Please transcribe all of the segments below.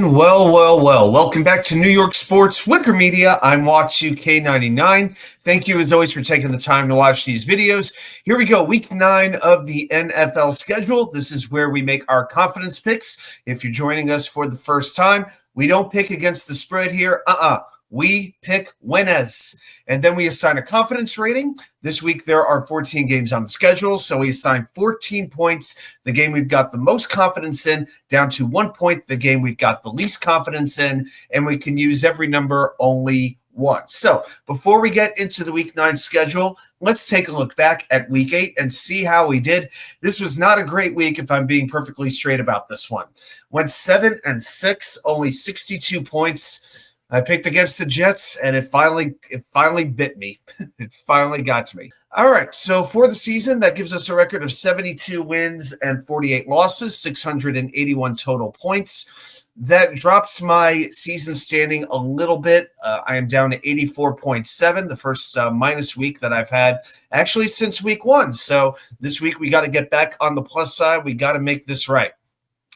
And well. Welcome back to New York Sports WickerMedia. I'm Watsu-K99. Thank you, as always, for taking the time to watch these videos. Here we go, Week 9 of the NFL schedule. This is where we make our confidence picks. If you're joining us for the first time, we don't pick against the spread here. We pick winners. And then we assign a confidence rating. This week, there are 14 games on the schedule, so we assign 14 points, the game we've got the most confidence in, down to 1 point, the game we've got the least confidence in, and we can use every number only once. So before we get into the Week 9 schedule, let's take a look back at Week 8 and see how we did. This was not a great week, if I'm being perfectly straight about this one. Went 7-6, only 62 points. I picked against the Jets, and it finally bit me. It finally got to me. All right, so for the season, that gives us a record of 72 wins and 48 losses, 681 total points. That drops my season standing a little bit. I am down to 84.7, the first minus week that I've had actually since Week 1. So this week we got to get back on the plus side. We got to make this right.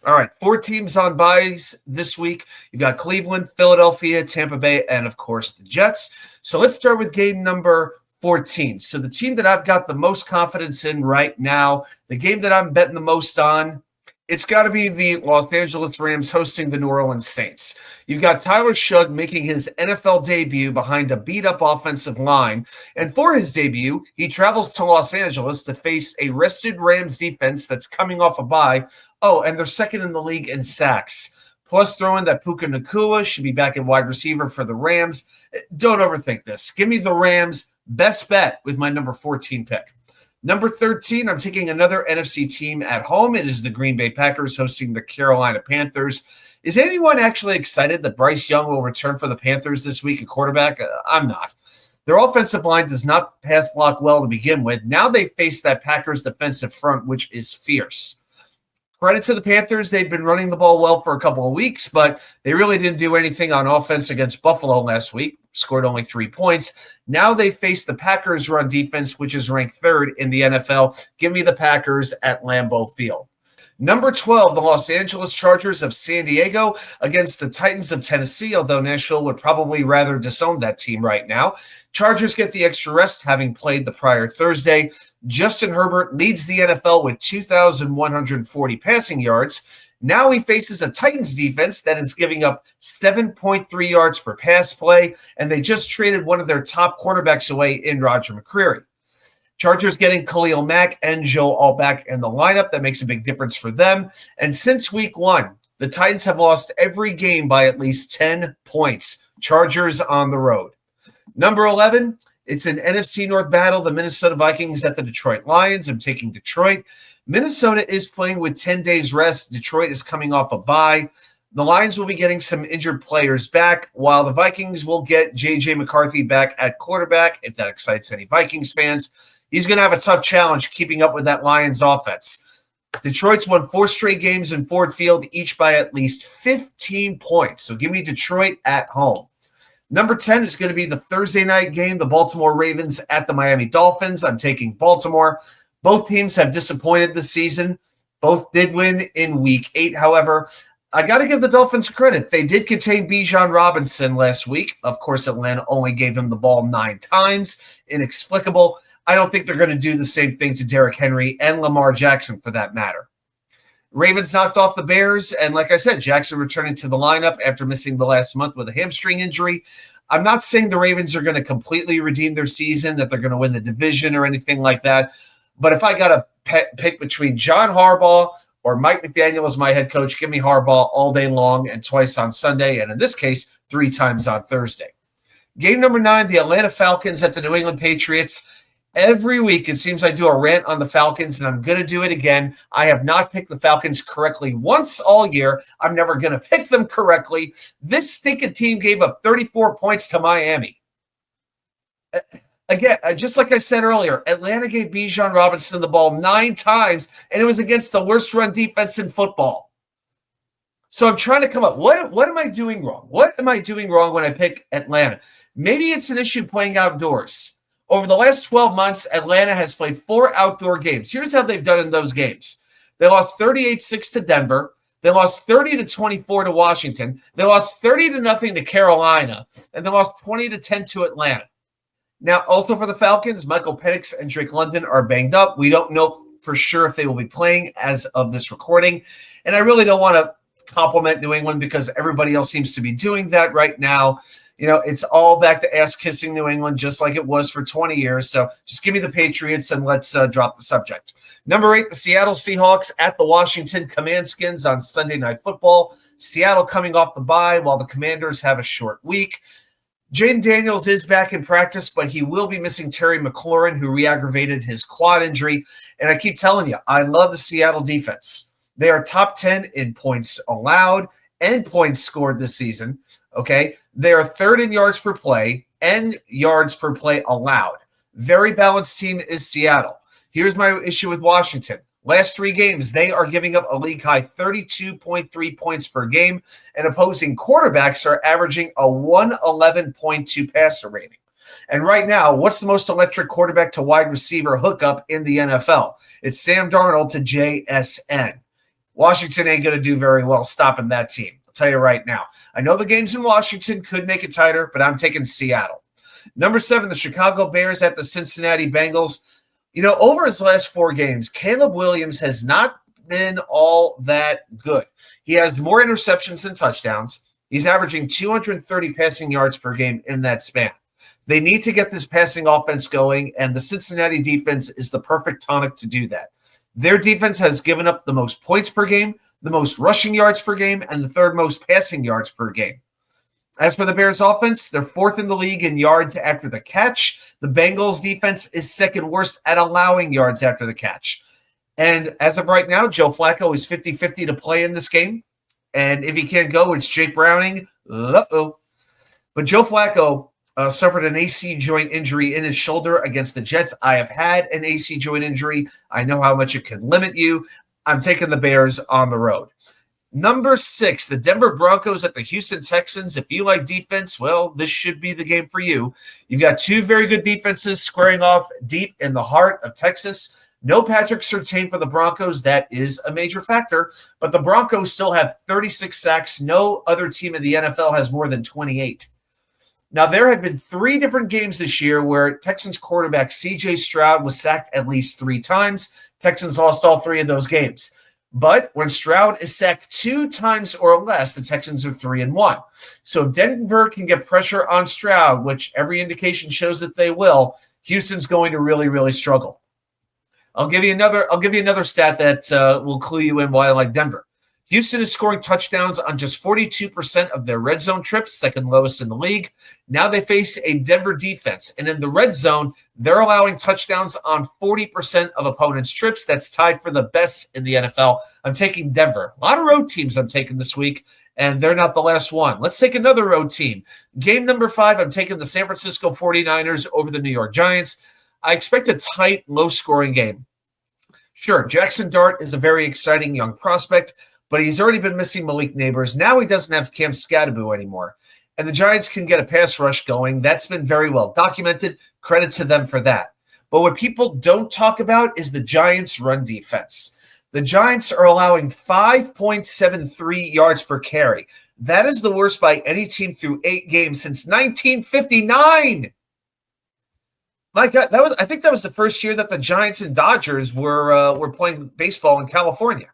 All right, 4 teams on byes this week. You've got Cleveland, Philadelphia, Tampa Bay, and, of course, the Jets. So let's start with game number 14. So the team that I've got the most confidence in right now, the game that I'm betting the most on, it's got to be the Los Angeles Rams hosting the New Orleans Saints. You've got Tyler Shugg making his NFL debut behind a beat-up offensive line. And for his debut, he travels to Los Angeles to face a rested Rams defense that's coming off a bye. Oh, and they're second in the league in sacks. Plus, throw in that Puka Nacua should be back in wide receiver for the Rams. Don't overthink this. Give me the Rams. Best bet with my number 14 pick. Number 13, I'm taking another NFC team at home. It is the Green Bay Packers hosting the Carolina Panthers. Is anyone actually excited that Bryce Young will return for the Panthers this week at quarterback? I'm not. Their offensive line does not pass block well to begin with. Now they face that Packers defensive front, which is fierce. Credit to the Panthers. They've been running the ball well for a couple of weeks, but they really didn't do anything on offense against Buffalo last week. Scored only 3 points. Now they face the Packers run defense, which is ranked 3rd in the NFL. Give me the Packers at Lambeau Field. Number 12, the Los Angeles Chargers of San Diego against the Titans of Tennessee, although Nashville would probably rather disown that team right now. Chargers get the extra rest, having played the prior Thursday. Justin Herbert leads the NFL with 2,140 passing yards. Now he faces a Titans defense that is giving up 7.3 yards per pass play, and they just traded one of their top quarterbacks away in Roger McCreary. Chargers getting Khalil Mack and Joe all back in the lineup. That makes a big difference for them. And since Week 1, the Titans have lost every game by at least 10 points. Chargers on the road. Number 11, it's an NFC North battle. The Minnesota Vikings at the Detroit Lions. I'm taking Detroit. Minnesota is playing with 10 days rest. Detroit is coming off a bye. The Lions will be getting some injured players back, while the Vikings will get J.J. McCarthy back at quarterback, if that excites any Vikings fans. He's going to have a tough challenge keeping up with that Lions offense. Detroit's won 4 straight games in Ford Field, each by at least 15 points. So give me Detroit at home. Number 10 is going to be the Thursday night game, the Baltimore Ravens at the Miami Dolphins. I'm taking Baltimore. Both teams have disappointed this season. Both did win in Week 8, however. I got to give the Dolphins credit. They did contain Bijan Robinson last week. Of course, Atlanta only gave him the ball 9 times. Inexplicable. I don't think they're going to do the same thing to Derrick Henry and Lamar Jackson for that matter. Ravens knocked off the Bears, and like I said, Jackson returning to the lineup after missing the last month with a hamstring injury. I'm not saying the Ravens are going to completely redeem their season, that they're going to win the division or anything like that. But if I got to pick between John Harbaugh or Mike McDaniel as my head coach, give me Harbaugh all day long and twice on Sunday, and in this case, 3 times on Thursday. Game number 9, the Atlanta Falcons at the New England Patriots. Every week, it seems I do a rant on the Falcons, and I'm going to do it again. I have not picked the Falcons correctly once all year. I'm never going to pick them correctly. This stinking team gave up 34 points to Miami. Again, just like I said earlier, Atlanta gave Bijan Robinson the ball 9 times, and it was against the worst run defense in football. So I'm trying to come up. What am I doing wrong? What am I doing wrong when I pick Atlanta? Maybe it's an issue playing outdoors. Over the last 12 months, Atlanta has played 4 outdoor games. Here's how they've done in those games. They lost 38-6 to Denver. They lost 30-24 to Washington. They lost 30-0 to Carolina, and they lost 20-10 to Atlanta. Now, also for the Falcons, Michael Penix and Drake London are banged up. We don't know for sure if they will be playing as of this recording, and I really don't want to compliment New England because everybody else seems to be doing that right now. It's all back to ass-kissing New England just like it was for 20 years. So just give me the Patriots and let's drop the subject. Number 8, the Seattle Seahawks at the Washington Commandskins on Sunday Night Football. Seattle coming off the bye while the Commanders have a short week. Jaden Daniels is back in practice, but he will be missing Terry McLaurin, who re-aggravated his quad injury. And I keep telling you, I love the Seattle defense. They are top 10 in points allowed and points scored this season. Okay, they are third in yards per play and yards per play allowed. Very balanced team is Seattle. Here's my issue with Washington. Last 3 games, they are giving up a league-high 32.3 points per game, and opposing quarterbacks are averaging a 111.2 passer rating. And right now, what's the most electric quarterback to wide receiver hookup in the NFL? It's Sam Darnold to JSN. Washington ain't going to do very well stopping that team. Tell you right now. I know the games in Washington could make it tighter, but I'm taking Seattle. Number 7, the Chicago Bears at the Cincinnati Bengals. Over his last 4 games, Caleb Williams has not been all that good. He has more interceptions than touchdowns. He's averaging 230 passing yards per game in that span. They need to get this passing offense going, and the Cincinnati defense is the perfect tonic to do that. Their defense has given up the most points per game, the most rushing yards per game, and the 3rd most passing yards per game. As for the Bears offense, they're 4th in the league in yards after the catch. The Bengals defense is 2nd worst at allowing yards after the catch. And as of right now, Joe Flacco is 50-50 to play in this game. And if he can't go, it's Jake Browning. Uh-oh. But Joe Flacco suffered an AC joint injury in his shoulder against the Jets. I have had an AC joint injury. I know how much it can limit you. I'm taking the Bears on the road. Number 6, the Denver Broncos at the Houston Texans. If you like defense, well, this should be the game for you. You've got 2 very good defenses squaring off deep in the heart of Texas. No Patrick Surtain for the Broncos. That is a major factor. But the Broncos still have 36 sacks. No other team in the NFL has more than 28. Now, there have been 3 different games this year where Texans quarterback C.J. Stroud was sacked at least 3 times. Texans lost all 3 of those games. But when Stroud is sacked 2 times or less, the Texans are 3-1. So if Denver can get pressure on Stroud, which every indication shows that they will, Houston's going to really, really struggle. I'll give you another stat that will clue you in why I like Denver. Houston is scoring touchdowns on just 42% of their red zone trips, 2nd lowest in the league. Now they face a Denver defense, and in the red zone, they're allowing touchdowns on 40% of opponents' trips. That's tied for the best in the NFL. I'm taking Denver. A lot of road teams I'm taking this week, and they're not the last one. Let's take another road team. Game number 5, I'm taking the San Francisco 49ers over the New York Giants. I expect a tight, low-scoring game. Sure, Jackson Dart is a very exciting young prospect, but he's already been missing Malik Neighbors. Now he doesn't have Cam Scadaboo anymore. And the Giants can get a pass rush going. That's been very well documented. Credit to them for that. But what people don't talk about is the Giants' run defense. The Giants are allowing 5.73 yards per carry. That is the worst by any team through 8 games since 1959. My God, I think that was the first year that the Giants and Dodgers were playing baseball in California.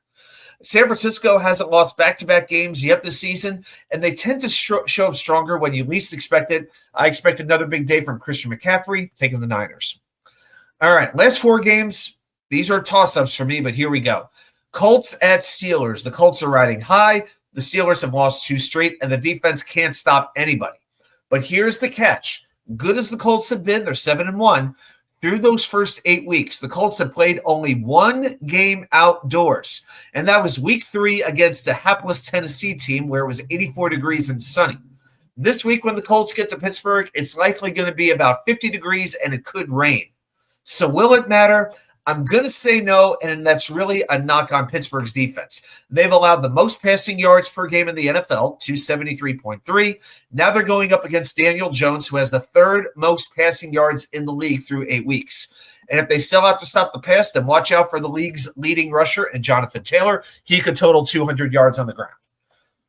San Francisco hasn't lost back-to-back games yet this season, and they tend to show up stronger when you least expect it. I expect another big day from Christian McCaffrey, taking the Niners. All right, last 4 games. These are toss-ups for me, but here we go. Colts at Steelers. The Colts are riding high. The Steelers have lost 2 straight, and the defense can't stop anybody. But here's the catch. Good as the Colts have been, they're 7-1. Through those first 8 weeks, the Colts have played only 1 game outdoors, and that was week 3 against the hapless Tennessee team where it was 84 degrees and sunny. This week when the Colts get to Pittsburgh, it's likely going to be about 50 degrees and it could rain. So will it matter? I'm going to say no, and that's really a knock on Pittsburgh's defense. They've allowed the most passing yards per game in the NFL, 273.3. Now they're going up against Daniel Jones, who has the 3rd most passing yards in the league through 8 weeks. And if they sell out to stop the pass, then watch out for the league's leading rusher and Jonathan Taylor. He could total 200 yards on the ground.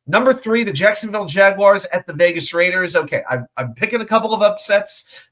Number 3, the Jacksonville Jaguars at the Vegas Raiders. Okay, I'm picking a couple of upsets.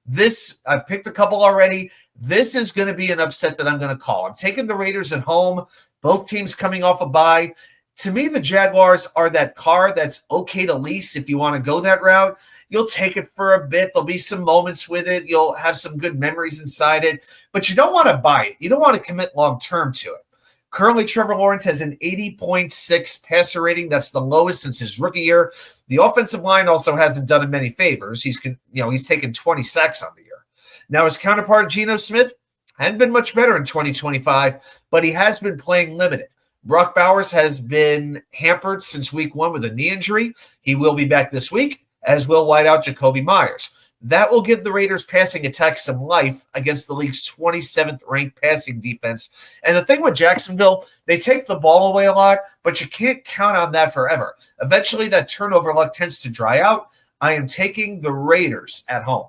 I've picked a couple already. This is going to be an upset that I'm going to call. I'm taking the Raiders at home. Both teams coming off a bye. To me, the Jaguars are that car that's okay to lease if you want to go that route. You'll take it for a bit. There'll be some moments with it. You'll have some good memories inside it. But you don't want to buy it. You don't want to commit long-term to it. Currently, Trevor Lawrence has an 80.6 passer rating. That's the lowest since his rookie year. The offensive line also hasn't done him many favors. He's taken 20 sacks on the year. Now, his counterpart, Geno Smith, hadn't been much better in 2025, but he has been playing limited. Brock Bowers has been hampered since week 1 with a knee injury. He will be back this week, as will wideout Jacoby Myers. That will give the Raiders' passing attack some life against the league's 27th ranked passing defense. And the thing with Jacksonville, they take the ball away a lot, but you can't count on that forever. Eventually, that turnover luck tends to dry out. I am taking the Raiders at home.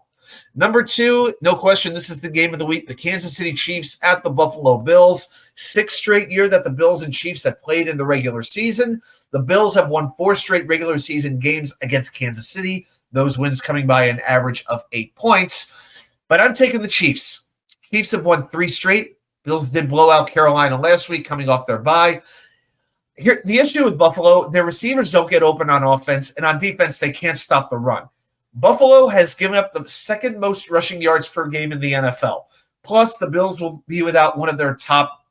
Number 2, no question, this is the game of the week. The Kansas City Chiefs at the Buffalo Bills. 6th straight year that the Bills and Chiefs have played in the regular season. The Bills have won 4 straight regular season games against Kansas City. Those wins coming by an average of 8 points. But I'm taking the Chiefs. Chiefs have won 3 straight. Bills did blow out Carolina last week coming off their bye. Here, the issue with Buffalo, their receivers don't get open on offense, and on defense, they can't stop the run. Buffalo has given up the second most rushing yards per game in the NFL. Plus, the Bills will be without one of their top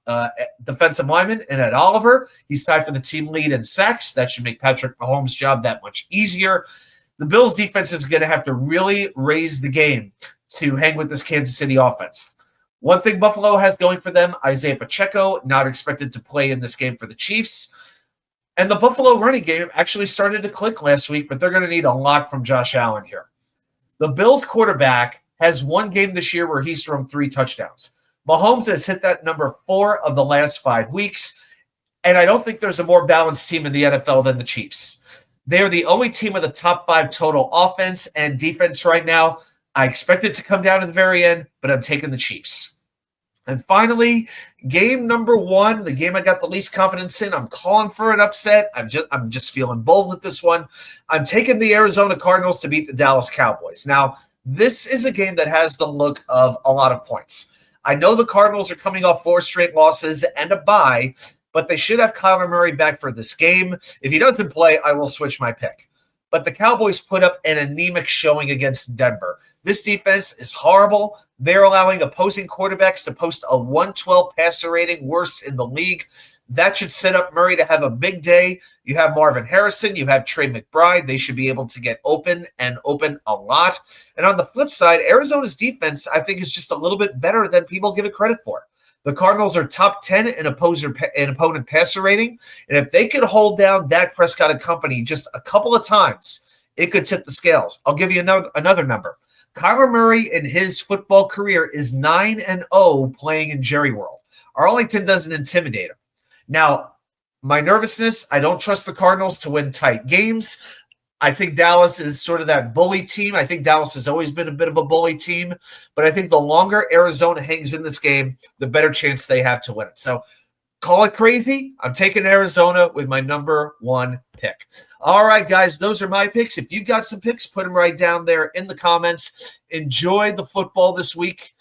defensive linemen, and Ed Oliver. He's tied for the team lead in sacks. That should make Patrick Mahomes' job that much easier. The Bills' defense is going to have to really raise the game to hang with this Kansas City offense. One thing Buffalo has going for them, Isaiah Pacheco, not expected to play in this game for the Chiefs. And the Buffalo running game actually started to click last week, but they're going to need a lot from Josh Allen here. The Bills quarterback has one game this year where he's thrown 3 touchdowns. Mahomes has hit that number 4 of the last 5 weeks, and I don't think there's a more balanced team in the NFL than the Chiefs. They are the only team with a top 5 total offense and defense right now. I expect it to come down to the very end, but I'm taking the Chiefs. And finally, game number 1, the game I got the least confidence in. I'm calling for an upset. I'm just feeling bold with this one. I'm taking the Arizona Cardinals to beat the Dallas Cowboys. Now, this is a game that has the look of a lot of points. I know the Cardinals are coming off 4 straight losses and a bye, but they should have Kyler Murray back for this game. If he doesn't play, I will switch my pick. But the Cowboys put up an anemic showing against Denver. This defense is horrible. They're allowing opposing quarterbacks to post a 112 passer rating, worst in the league. That should set up Murray to have a big day. You have Marvin Harrison. You have Trey McBride. They should be able to get open and open a lot. And on the flip side, Arizona's defense, I think, is just a little bit better than people give it credit for. The Cardinals are top 10 in opponent passer rating. And if they could hold down Dak Prescott and company just a couple of times, it could tip the scales. I'll give you another number. Kyler Murray in his football career is 9-0 playing in Jerry World. Arlington doesn't intimidate him. Now, my nervousness, I don't trust the Cardinals to win tight games. I think Dallas is sort of that bully team. I think Dallas has always been a bit of a bully team. But I think the longer Arizona hangs in this game, the better chance they have to win it. So call it crazy. I'm taking Arizona with my number 1 pick. All right, guys, those are my picks. If you've got some picks, put them right down there in the comments. Enjoy the football this week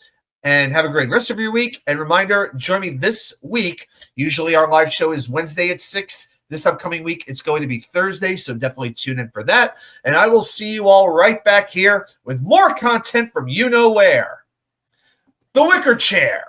and have a great rest of your week. And reminder, join me this week. Usually our live show is Wednesday at 6. This upcoming week, it's going to be Thursday, so definitely tune in for that. And I will see you all right back here with more content from you know where. The Wicker Chair.